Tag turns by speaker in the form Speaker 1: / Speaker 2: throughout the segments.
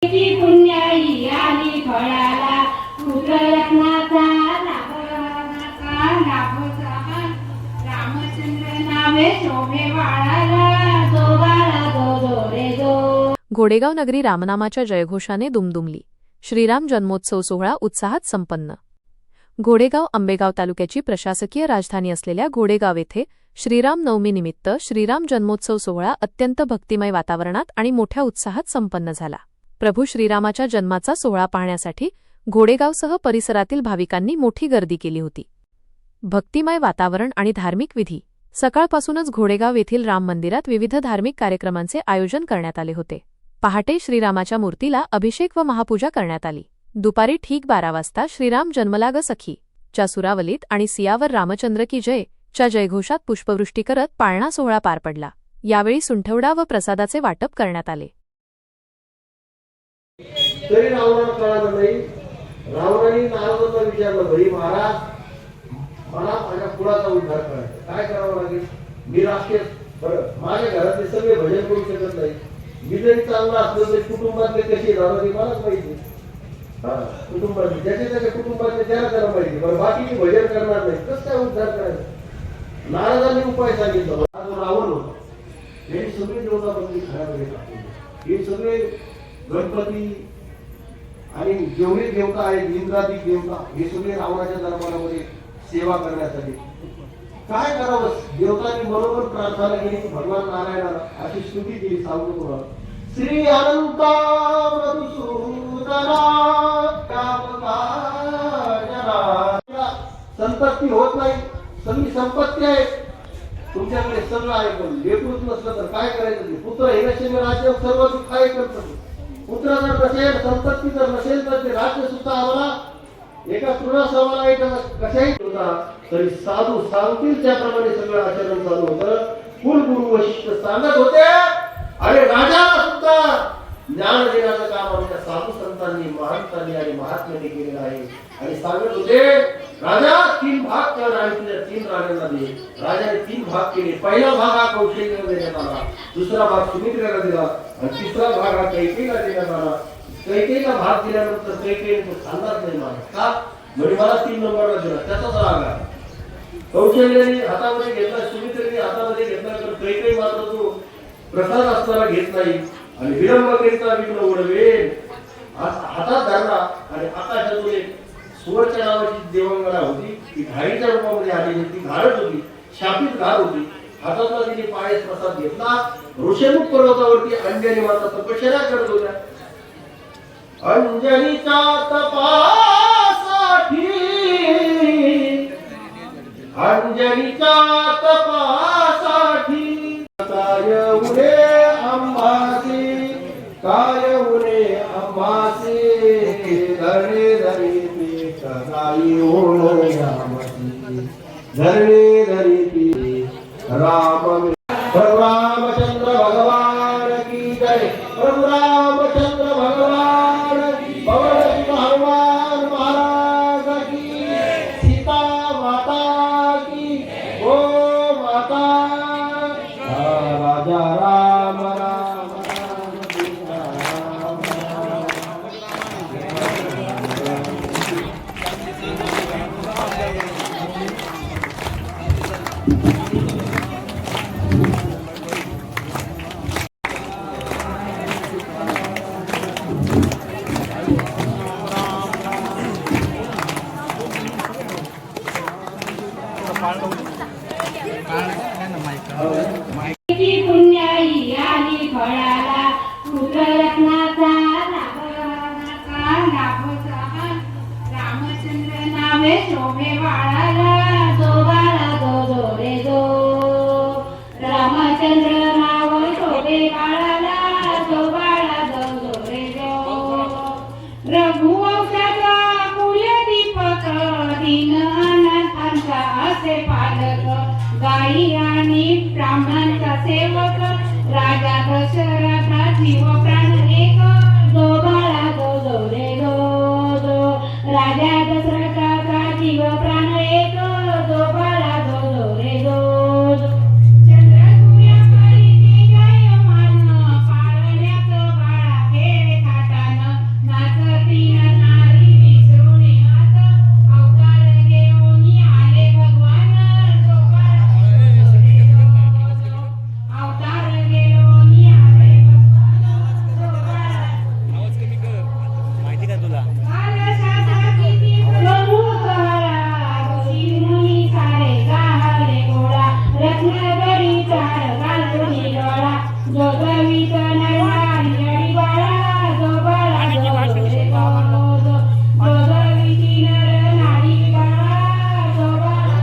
Speaker 1: पुण्याई आली फळाला पुत्ररत्नाचा रामचंद्र नावे शोभे वाळाला जो बाळा जो रे जो.
Speaker 2: घोडेगाव नगरी रामनामाच्या जयघोषाने दुमदुमली. श्रीराम जन्मोत्सव सोहळा उत्साहात संपन्न. घोडेगाव आंबेगाव तालुक्याची प्रशासकीय राजधानी असलेल्या घोडेगाव येथे श्रीराम नवमीनिमित्त श्रीराम जन्मोत्सव सोहळा अत्यंत भक्तिमय वातावरणात आणि मोठ्या उत्साहात संपन्न झाला. प्रभू श्रीरामाच्या जन्माचा सोहळा पाहण्यासाठी घोडेगावसह परिसरातील भाविकांनी मोठी गर्दी केली होती. भक्तिमय वातावरण आणि धार्मिक विधी. सकाळपासूनच घोडेगाव येथील राम मंदिरात विविध धार्मिक कार्यक्रमांचे आयोजन करण्यात आले होते. पहाटे श्रीरामाच्या मूर्तीला अभिषेक व महापूजा करण्यात आली. दुपारी ठीक 12 वाजता श्रीराम जन्मला ग सखी च्या सुरावलीत आणि सियावर रामचंद्र की जय च्या जयघोषात पुष्पवृष्टी करत पाळणा सोहळा पार पडला. यावेळी सुंठवडा व प्रसादाचे वाटप करण्यात आले.
Speaker 3: तरी रावणाला कळालं नाही. रावणाने नारदांना विचारलं, भाई महाराज, मला माझ्या कुळाचा उद्धार करायचा, काय करावं लागेल? मी राक्षस, बरं माझ्या घरातले सगळे भजन करू शकत नाही. मी जरी चांगला असलं तरी कुटुंबातले कसे झालं ते मलाच माहिती. कुटुंबातले ज्याच्या कुटुंबातले त्याला माहिती. बरं बाकीचे भजन करणार नाही, कसं काय उद्धार करायचा? नारदांनी उपाय सांगितलं. रावण होता, हे सगळे देवता बंदी खराब हे सगळे गणपती आणि जेवढे देवता आहेत, इंद्रादिक देवता, हे सगळे रावणाच्या दरबारामध्ये सेवा करण्यासाठी. काय करावं? देवतांनी बरोबर प्रार्थना केली की भगवान नारायणाला अशी स्तुती केली. सांगतो तुम्हाला, श्री अनंत मधुसूदना संपत्ती होत नाही, सगळी संपत्ती आहे तुमच्याकडे, सगळं आहे, पण लेकरूच नसलं तर काय करायचं? ते पुत्र हे नसेल राज्य सर्व काय करतं. पुत्र जर नसेल, संपत्ती जर नसेल तर ते राज्य सुद्धा आम्हाला एका तृणासमाला एका कशाही होता. तरी साधू सांगतील त्याप्रमाणे सगळं आचरण चालू होतं. कुलगुरु वशिष्ठ सांगत होते आणि राजाला सुद्धा ज्ञान देण्याचं काम आमच्या साधू संतांनी, महंतांनी आणि महात्म्यांनी केलेलं आहे. आणि सांगत होते, राजा 3 भाग कर आणि तुझ्या 3 राजांना दे. राजाने 3 भाग केले. पहिला भाग हा कौशल्याला देण्यात आला, दुसरा भाग सुमित्रेला दिला आणि तिसरा भाग हा कैकेयीला देण्यात आला. कैकेयीला भाग दिल्यानंतर कैकेयीने सांगत नाही मला का, म्हणजे मला 3 नंबरला दिला, त्याचाच राग आहे. कौशल्याने हातामध्ये घेतला, सुमित्रेने हातामध्ये घेतला, तर कैकेयी मात्र तो प्रसाद असताना घेत नाही आणि विलंब करिता विघ्न उडवेल हातात धरला. आणि आकाशातून एक सुवरच्या नावाची देवांगना होती, ती घाईच्या रूपामध्ये आलेली, ती घालत होती, शापित घाल होती. हातातला तिने पायस प्रसाद घेतला. ऋषमुख पर्वतावरती अंजनी माता तपश्चर्या करत होत्या. अंजनीच्या तपासाठी, अंजनीच्या तपासाठी काय उडे अंबासी, काय उडे अंबासी, धरणे धरी पीठ नाही ओळयामती, धरणे धरी पीठ राम. प्रभु रामचंद्र भगवान की जय. प्रभु रामचंद्र भगवान की, पवन सिंह हनुमान महाराज की, सीता माता की, गो माता. राजा राम राम राम सीता राम राम.
Speaker 1: पुण्याई आली फळाला पुत्ररत्नाचा रामचंद्र नावे शोभे वाळाला जो बाळा जो रे जो. रामचंद्र नाव शोभे वाळाला जो बाळा जो रे जो. रघुवंशाचा कुलदीपक, दीन अनाथांचा असे पालक, गाई आणि ब्राह्मणांचा सेवक, राजा दशरथा जीव प्राण एक, जो बाळा जो रे जो. राजा दशरथाचा जीव प्राण एक, जो बाळा जो रे जो. चंद्र सूर्य करीती जयमान, पाळण्याचं बाळा खेळ थाटान, गवित नरनारी अडी बाळा जो बाळा जो रे जो जो गविती नरनारी बाळा जो बाळा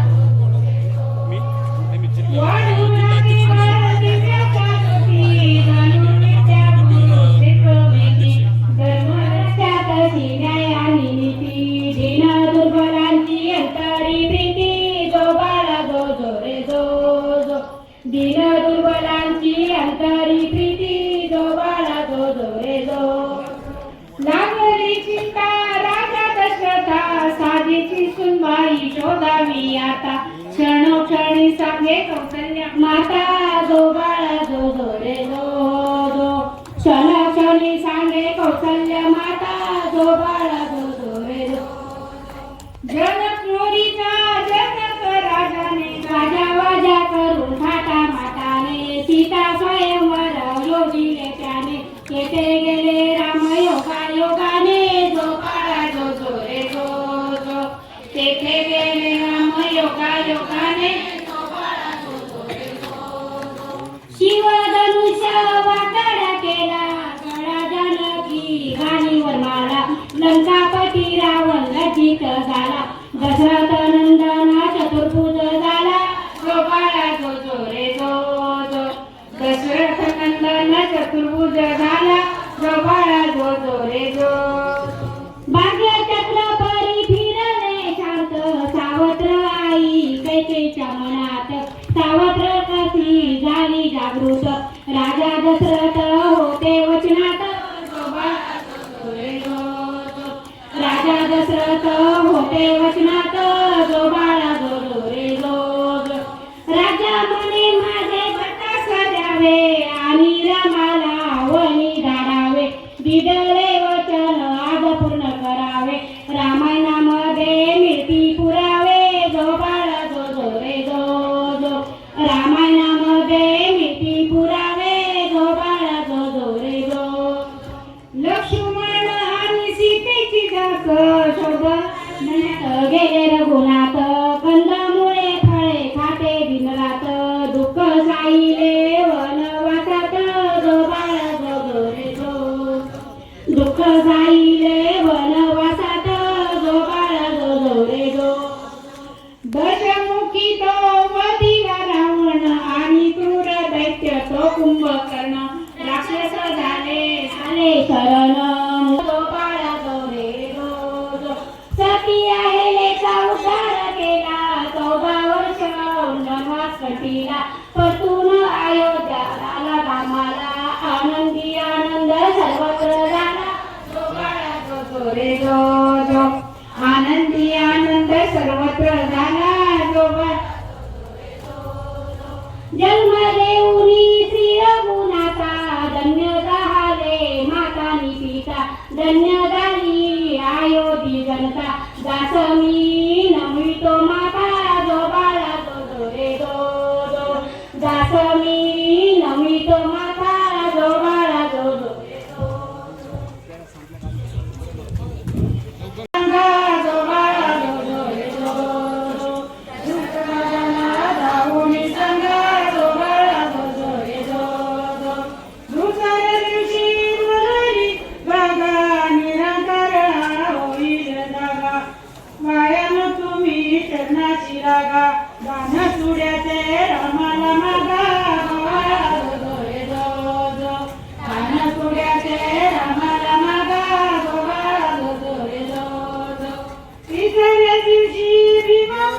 Speaker 1: वाढून राही बाळ दिव्याच्या ज्योती घालून त्या गुरुचे प्रवेशी धर्मरक्षात न्याय आणि नीती दीन दुर्बलांची अंतरी प्रीती जो बाळा जो रे जो जो दीन दुर्बलांची अंतरी प्रीती जो बाळा जो रे जो लागली चिंता राजा दशरथा साधीची सुनबाई शोधावी आता क्षणोक्षणी सांगे कौशल्य माता जो बाळा जो रे जो जो क्षणोक्षणी सांगे कौशल्य माता जो बाळा जो रे जो जनकपुरीचा जनक राजाने गाजावाजा करून थाटा माताने सीता स्वयंवर योजिले त्याने येथे गेले राम योगाने जो बाळा जो रे जो जो तेथे गेले राम योगाने जो बाळा जो रे जो शिवधनुष्य वाकडा केला गडा जानकी गाणीवर माला लंकापती रावण लज्जित झाला दशरथ नंदन चतुर्भुज झाला जो बाळा जो रे जो जो दशरथ नंदन चतुर्भुज झाला जो बाळा जो रे जो भाग्य चक्र परी फिरले शांत सावत्र आई कैकेच्या मनात सावत्र कशी झाली जागृत राजा दशरथ होते वचनात जो बाळा जो रे जो जो राजा दशरथ होते वचनात जो बाळा जो रे जो जो राजा म्हणे माझे प्रकाश द्यावे आणि रामाला वनी धाडावे दिदले वचन आज पूर्ण करावे रामायणामध्ये मिळती पुरावे जो बाळा जो रे जो जो रामायणामध्ये मिळती पुरावे जो बाळा जो रे जो लक्ष्मण आणि सीतेची जात शोध म्हणत गेले रघुनाथ कंदमुळे फळे खाते दिनरात दुःख साईले वनवासात जो बाळा जो रे जो दुःख साईले वनवासात जो बाळा जो रे जो दशमुखी तो वधिला रावण आणि क्रूर दैत्य तो कुंभकर्ण राक्षस झाले शरण जो बाळा जो रे जो जो सती अहेलेचा उद्धार केला 14 वर्ष वनवास कटीला परतून अयोध्याला रामाला आनंदी आनंद सर्वत्र झाला जो बाळा जो रे जो जो आनंदी आनंद सर्वत्र झाला जो बाळा जन्म देऊनी श्री रघुनाथा धन्य झाले माता नि पिता धन्य झाली अयोधी जनता दास मी नमितो माता जो बाळा जो रे जो जो दास मी नमितो माता जो बाळा जो रे जो जो बाळा जो रे जो जो दुःखजना धावूनी संगा जो बाळा जो रे जो जो दुसऱ्या दिवशी मुरली गगा निरंतर होईल जागा वायान तुम्ही चरणाची रागा गाणं सुड्याचे रामाला मागा बाळा जो रे जो जो गाणं सुड्याचे रामाला मागा बाळा जो रे जो जो तिसऱ्या दिवशी भीमा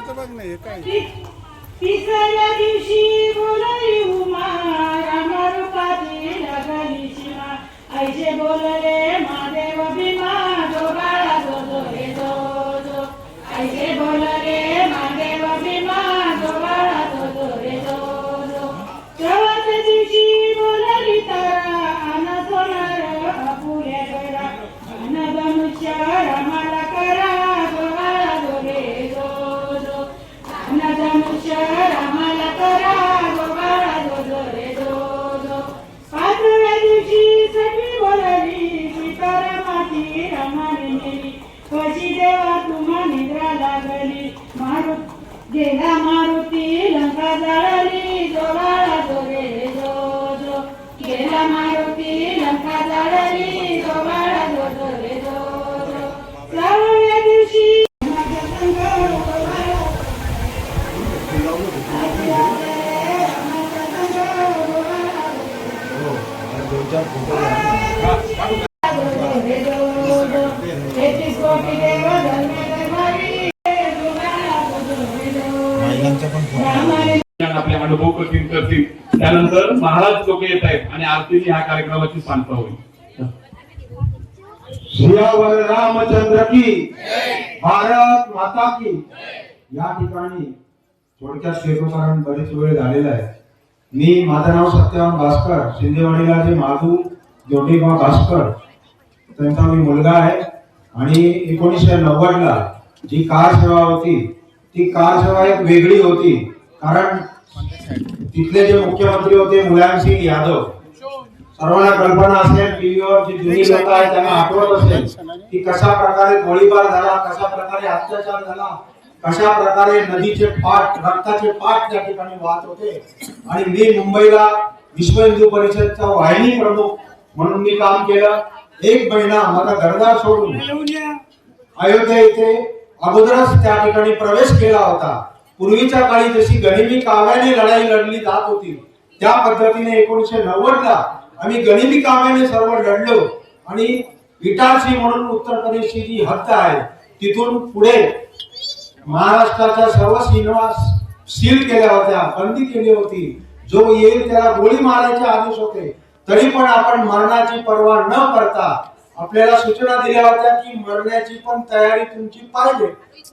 Speaker 1: तिसऱ्या दिवशी बोलली उमा राम रूपाची लागली सीमा ऐसे बोलले महादेव भीमा जो बाळा जो रे जो जो ऐसे बोलले महादेव भीमा जो बाळा जो रे जो जो चौथ्या दिवशी बोलली तारा अन सोनार अपुऱ्या करा अन धनुष्य रामाला करा जो बाळा जो रे जो जो अन धनुष्य रामाला करा जो बाळा जो रे जो जो पाचव्या दिवशी सगळी बोलली सीतारामाची रामाने नेली कशी देवा तुम्हा निद्रा लागली गेला मारुती लंका जाळली जो बाळा जो रे जो जो गेला मारुती लंका जाळली जो बाळा जो जो रे जो जो श्रावण दिवशी माझा संग जो बाळा आजी आले माझा संग जो बाळा जो रे जो जो 33 कोटी देव धर्मे धर्मावी जो बाळा जो जो रे जो रामाने
Speaker 4: आपले अनुभव कठीण करतील. त्यानंतर महाराज लोक येत आहेत आणि आरतीने ह्या कार्यक्रमाची सांगता होईल.
Speaker 5: सियावर रामचंद्र की भारत माता की. या ठिकाणी थोडक्यात शेतो कारण बरेच वेळ झालेला आहे. मी माझं नाव सत्यवान भास्कर, शिंदेवाडीला जे माधू जोटेबा भास्कर त्यांचा मी मुलगा आहे. आणि 1990 ला जी कार सेवा होती ती कार सेवा एक वेगळी होती. कारण तिथले जे मुख्यमंत्री होते मुलायमसिंग यादव, सर्वांना कल्पना असेल, टीव्हीवर जी जुनी लोक आहेत त्यांना आठवत असेल की कशा प्रकारे गोळीबार झाला, कशा प्रकारे अत्याचार झाला, कशा प्रकारे नदीचे पाट, रक्ताचे पाट त्या ठिकाणी वाहत होते. आणि मी मुंबईला विश्व हिंदू परिषदचा वाहिनी प्रमुख म्हणून मी काम केलं. 1 महिना माझा घरदार सोडून अयोध्या इथे अगोदरच त्या ठिकाणी प्रवेश केला होता. पूर्वीच्या काळी जशी गनिमी काव्याने लढाई लढली जात होती त्या पद्धतीने 1990 ला आम्ही गनिमी काव्याने सर्व लढलो. आणि इटारसी म्हणून उत्तर प्रदेशची जी हद्द आहे तिथून पुढे महाराष्ट्राच्या सर्व सीमा सील केल्या होत्या, बंदी केली होती. जो येईल त्याला गोळी मारायचे आदेश होते. तरी पण आपण मरणाची पर्वा न करता आपल्याला सूचना दिल्या होत्या की मरण्याची पण तयारी तुमची पाहिजे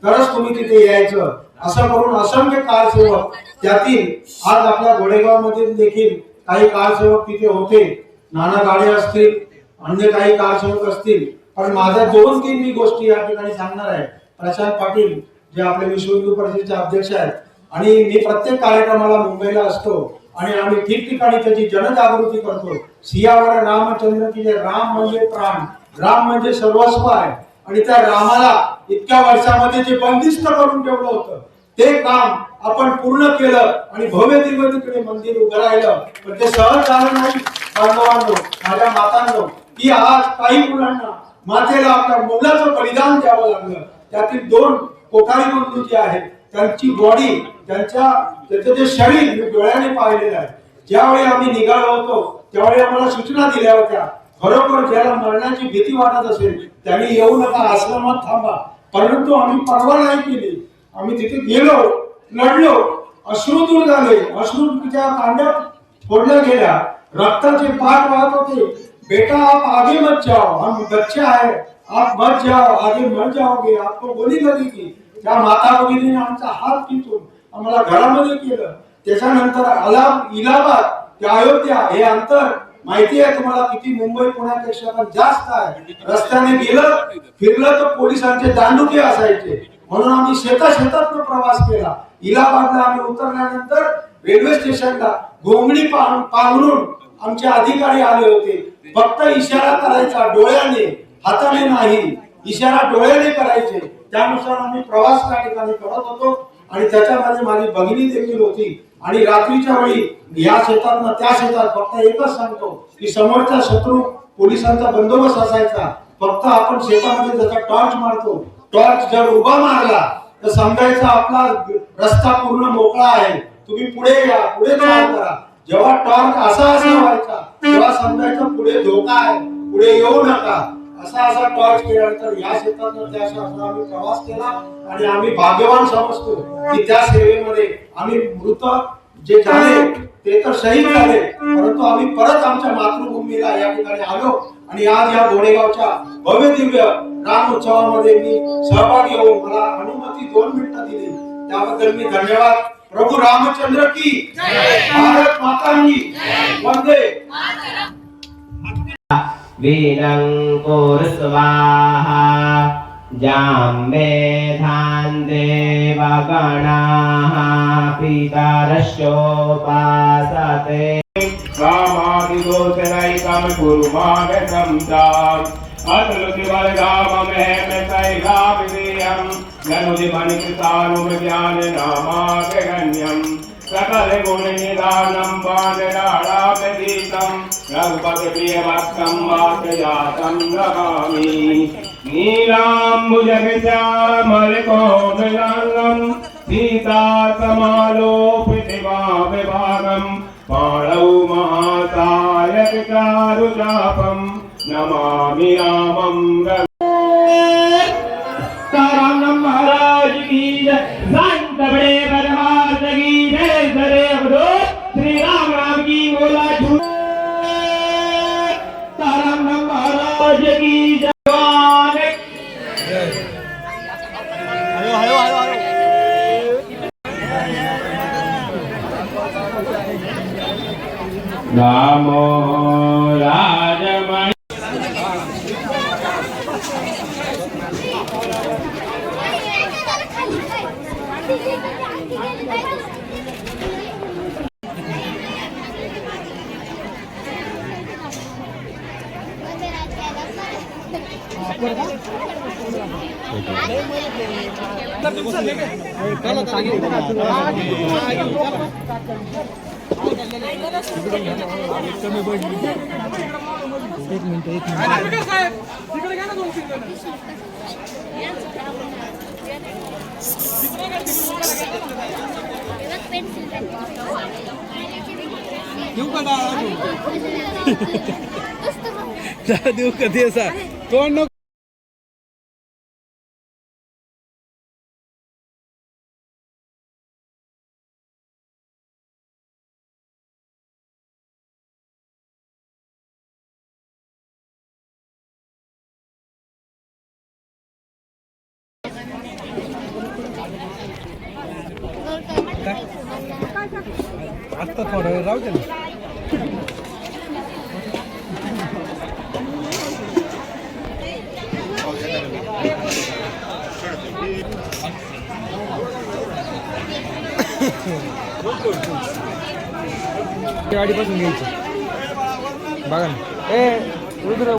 Speaker 5: तरच तुम्ही तिथे यायचं. असं करून असंख्य कारसेवक, त्यातील आज आपल्या घोडेगाव मध्ये देखील काही कारसेवक तिथे होते. नाना गाडे असतील, अन्य काही कारसेवक असतील. पण माझ्या 2-3 मी गोष्टी या ठिकाणी सांगणार आहे. प्रशांत पाटील जे आपले विश्व हिंदू परिषदेचे अध्यक्ष आहेत, आणि मी प्रत्येक कार्यक्रमाला मुंबईला असतो आणि आम्ही ठिकठिकाणी त्याची जनजागृती करतो. सियावर रामचंद्र की. राम म्हणजे प्राण, राम म्हणजे सर्वस्व आहे. आणि त्या रामाला इतक्या वर्षामध्ये जे बंदिस्त करून ठेवलं होतं ते काम आपण पूर्ण केलं आणि भव्य दिव्य तिकडे मंदिर उभं राहिलं. पण ते सहज झालं नाही. बांधवांनो, माझ्या मातांनो, की आज काही मुलांना मातेला आपल्या मुलाचं बलिदान द्यावं लागलं. त्यातील 2 कोठारी बंधू जे आहेत त्यांची बॉडी, त्याचं जे शरीर मी डोळ्याने पाहिलेलं आहे. ज्यावेळी आम्ही निघालो होतो त्यावेळी आम्हाला सूचना दिल्या होत्या, खरोखर ज्याला मरण्याची भीती वाटत असेल त्यांनी येऊ नका, आश्रमात थांबा. परंतु आम्ही परवा नाही केली. आम्ही तिथे गेलो, लढलो, अश्रुधूर झाले, अश्रूच्या कांड्या फोडल्या गेल्या, रक्ताचे पाठ वाहत होते. बेटा आप आगे मत जाओ, हम बच्चे आहे, आप मत जाओ, आगे मर जाओगे, आपको गोली लगेगी. त्या माता भगिनीने आमचा हात पिचून आम्हाला घरामध्ये केलं. त्याच्यानंतर इलाहाबाद ते अयोध्या हे अंतर माहिती आहे तुम्हाला किती? मुंबई पुण्यापेक्षा पण जास्त आहे. रस्त्याने गेलं फिरलं तर पोलिसांचे दांडुके असायचे. म्हणून आम्ही शेतात प्रवास केला. इलाहाबादला आम्ही उतरल्यानंतर रेल्वे स्टेशनला घोंगडी पांघरून आमचे अधिकारी आले होते. फक्त इशारा करायचा डोळ्याने, हाताने नाही. इशारा डोळ्याने करायचे. त्यानुसार आम्ही प्रवास त्या ठिकाणी करत होतो. आणि त्याच्यामध्ये माझी भगिनी देखील होती. आणि रात्रीच्या वेळी या शेतातनं त्या शेतात फक्त एकच सांगतो की समोरचा शत्रू पोलिसांचा बंदोबस्त असायचा. फक्त आपण शेतामध्ये जसा टॉर्च मारतो, टॉर्च जर उभा मारला तर समजायचा आपला रस्ता पूर्ण मोकळा आहे, तुम्ही पुढे या, पुढे चाल करा. जेव्हा टॉर्च असा व्हायचा तेव्हा समजायचं पुढे धोका आहे, पुढे येऊ नका. असा टॉर्च केल्यानंतर या शेतातनं त्या शेतात आम्ही प्रवास केला. आणि आम्ही भाग्यवान समजतो की त्या सेवेमध्ये आम्ही मृत जे झाले ते तर शहीद झाले, परंतु आम्ही परत आमच्या मातृभूमीला या ठिकाणी आलो. आणि आज या घोडेगावच्या भव्य दिव्य राम उत्सवामध्ये मी सहभागी होऊन मला अनुमती 2 मिनिटं दिली त्याबद्दल मी धन्यवाद. प्रभू रामचंद्र की, भारत माता की, वंदे
Speaker 6: वीरंकुर स्वाहा जाम्बे धान देवगणाः पितरश्चोपासते
Speaker 4: रामादिदोषनैकं कुर्मागतं ताम् अतुलतिबलधाममेमसैलाभिधेयं यनुदिमनिकृतानुमज्ञाननामागण्यं
Speaker 7: सकल गुण निदानं पादराडापदीतं रघुपतिप्रियभक्तं वासयातं नमामि नीलाम्बुजगश्यामलकोमलाङ्गं सीतासमालोपितवाविभागं पाणौ महासायकचारुचापं नमामि रामं
Speaker 6: राम महाराज की जय संत बड़े बरहार की जय सरे अवधूत श्री राम राम की बोला झूठ राम महाराज की जय
Speaker 7: नामो राजमणि
Speaker 8: देऊ कधी असा तोंड आता थोडा वेळ राहू दे ना. गाडीपासून घ्यायची बघा ना.